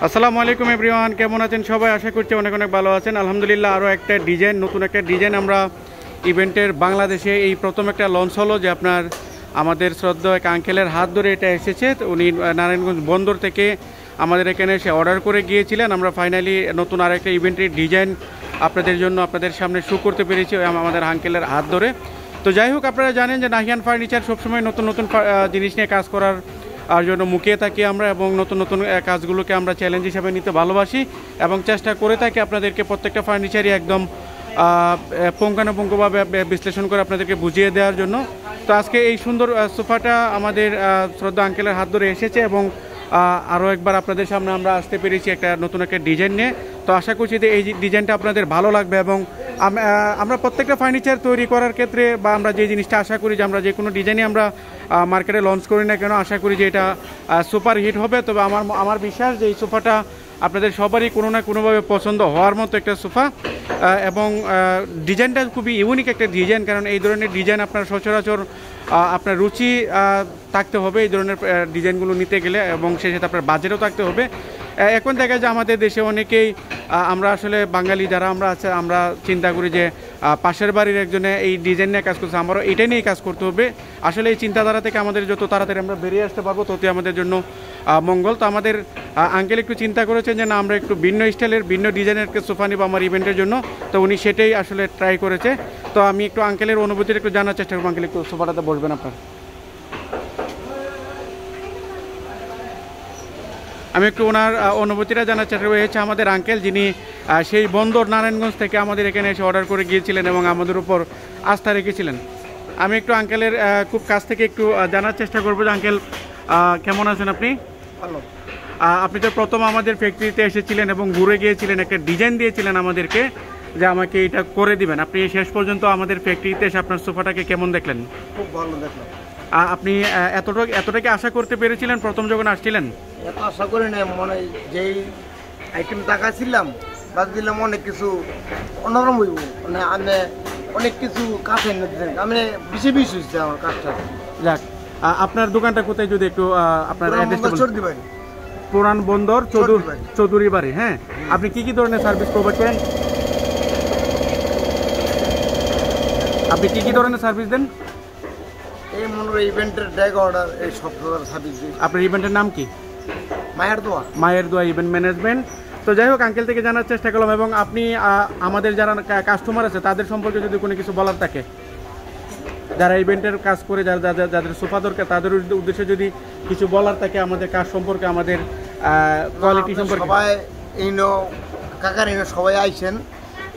আসসালামু আলাইকুম এভরিওয়ান, কেমন আছেন সবাই? আশা করছি অনেক অনেক ভালো আছেন। আলহামদুলিল্লাহ, আরও একটা ডিজাইন, নতুন একটা ডিজাইন আমরা ইভেন্টের বাংলাদেশে এই প্রথম একটা লঞ্চ হলো, যে আপনার আমাদের শ্রদ্ধেয় এক আঙ্কেলের হাত ধরে এটা এসেছে। উনি নারায়ণগঞ্জ বন্দর থেকে আমাদের এখানে এসে অর্ডার করে গিয়েছিলেন। আমরা ফাইনালি নতুন আরেকটা ইভেন্টের ডিজাইন আপনাদের জন্য আপনাদের সামনে শো করতে পেরেছি আমাদের আঙ্কেলের হাত ধরে। তো যাই হোক, আপনারা জানেন যে নাহিয়ান ফার্নিচার সবসময় নতুন নতুন জিনিস নিয়ে কাজ করার জন্য মুখিয়ে থাকি আমরা, এবং নতুন নতুন কাজগুলোকে আমরা চ্যালেঞ্জ হিসাবে নিতে ভালোবাসি এবং চেষ্টা করে থাকি আপনাদেরকে প্রত্যেকটা ফার্নিচারই একদম পুঙ্খানুপুঙ্খভাবে বিশ্লেষণ করে আপনাদেরকে বুঝিয়ে দেওয়ার জন্য। তো আজকে এই সুন্দর সোফাটা আমাদের শ্রদ্ধা আঙ্কেলের হাত ধরে এসেছে, এবং আরও একবার আপনাদের সামনে আমরা আসতে পেরেছি একটা নতুন একটা ডিজাইন নিয়ে। তো আশা করছি যে এই ডিজাইনটা আপনাদের ভালো লাগবে, এবং আমরা প্রত্যেকটা ফার্নিচার তৈরি করার ক্ষেত্রে বা আমরা যে জিনিসটা আশা করি যে আমরা যে কোনো ডিজাইনই আমরা মার্কেটে লঞ্চ করি না কেন, আশা করি যে এটা সুপার হিট হবে। তবে আমার বিশ্বাস যে এই সোফাটা আপনাদের সবারই কোনো না কোনোভাবে পছন্দ হওয়ার মতো একটা সোফা, এবং ডিজাইনটা খুবই ইউনিক একটা ডিজাইন। কারণ এই ধরনের ডিজাইন আপনার সচরাচর আপনার রুচি থাকতে হবে এই ধরনের ডিজাইনগুলো নিতে গেলে, এবং সেই সাথে আপনার বাজেটও থাকতে হবে। এখন দেখা যায় আমাদের দেশে অনেকেই আমরা আসলে বাঙালি যারা আমরা আছে, আমরা চিন্তা করি যে পাশের বাড়ির একজনে এই ডিজাইন নিয়ে কাজ করছে, আমারও এটাই নিয়ে কাজ করতে হবে। আসলে এই চিন্তাধারা থেকে আমাদের যত তাড়াতাড়ি আমরা বেরিয়ে আসতে পারবো ততই আমাদের জন্য মঙ্গল। তো আমাদের আঙ্কেল একটু চিন্তা করেছেন যে না, আমরা একটু ভিন্ন স্টাইলের ভিন্ন ডিজাইনের সোফা নিব আমার ইভেন্টের জন্য। তো উনি সেটাই আসলে ট্রাই করেছে। তো আমি একটু আঙ্কেলের অনুভূতিটা একটু জানার চেষ্টা করবো। আঙ্কেল, একটু সোফাটাতে বসবেন আপনার। আমি একটু ওনার অনুভূতিটা জানার চেষ্টা করি। হচ্ছে আমাদের আঙ্কেল, যিনি সেই বন্দর নারায়ণগঞ্জ থেকে আমাদের এখানে এসে অর্ডার করে গিয়েছিলেন এবং আমাদের উপর আস্থা রেখেছিলেন। আমি একটু আঙ্কেলের খুব কাছ থেকে একটু জানার চেষ্টা করবো যে আঙ্কেল কেমন আছেন আপনি? ভালো। আপনি তো প্রথম আমাদের ফ্যাক্টরিতে এসেছিলেন এবং ঘুরে গিয়েছিলেন, একটা ডিজাইন দিয়েছিলেন আমাদেরকে যে আমাকে এটা করে দিবেন। আপনি শেষ পর্যন্ত আমাদের ফ্যাক্টরিতে এসে আপনার সোফাটাকে কেমন দেখলেন? খুব ভালো দেখলাম। আপনি এতটাকে আশা করতে পেরেছিলেন প্রথম যখন আসছিলেন? এত আশা করি না, মনে যেই আইটেম তাকাছিলাম বাদ দিলাম অনেক কিছু অন্যরকম হইব, মানে আমি অনেক কিছু কাছে আমি বেশি বেশি হচ্ছে আমার কাজটা। যাক, আপনার দোকানটা কোথায় যদি একটু আপনার চর্দি বাড়ি, পুরান বন্দর চৌধুরী বাড়ি। হ্যাঁ, আপনি কি কি ধরনের সার্ভিস প্রোভাইড করেন? আপনি কি কি ধরনের সার্ভিস দেন? এই মনে হয় ইভেন্টের ডেক অর্ডার, এই সব ধরনের সার্ভিস দিই। আপনার ইভেন্টের নাম কি? মায়ের দোয়া ইভেন্ট ম্যানেজমেন্ট। তো যাই হোক, আঙ্কেল থেকে জানার চেষ্টা করলাম, এবং আপনি আমাদের যারা কাস্টমার আছে তাদের সম্পর্কে যদি কোনো কিছু বলার থাকে, যারা ইভেন্টের কাজ করে, যাদের সোফা দরকার, তাদের উদ্দেশ্যে যদি কিছু বলার থাকে আমাদের কাজ সম্পর্কে, আমাদের কোয়ালিটি সম্পর্কে। সবাই কাকার সবাই আইছেন,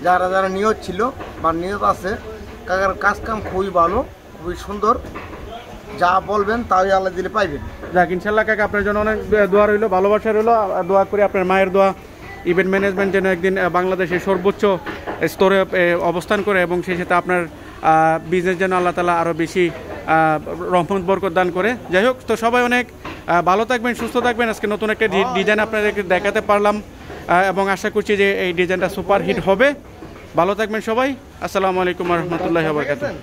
যারা যারা নিয়ত ছিল বা নিয়ত আছে, কাকার কাজ কাম খুবই ভালো, খুবই সুন্দর। যা বলবেন তাই আল্লাহ দিলে পাইবেন। যাক, ইনশাল্লাহ কাকা, আপনার জন্য অনেক দোয়া রইলো, ভালোবাসা রইলো। দোয়া করি আপনার মায়ের দোয়া, ইভেন্ট ম্যানেজমেন্ট যেন একদিন বাংলাদেশের সর্বোচ্চ স্তরে অবস্থান করে, এবং সেই সাথে আপনার বিজনেস যেন আল্লাহ তাআলা আরও বেশি রহমত বরকত দান করে। যাই হোক, তো সবাই অনেক ভালো থাকবেন, সুস্থ থাকবেন। আজকে নতুন একটা ডিজাইন আপনাদেরকে দেখাতে পারলাম, এবং আশা করছি যে এই ডিজাইনটা সুপার হিট হবে। ভালো থাকবেন সবাই। আসসালামু আলাইকুম ওয়া রাহমাতুল্লাহি ওয়া বারাকাতুহু।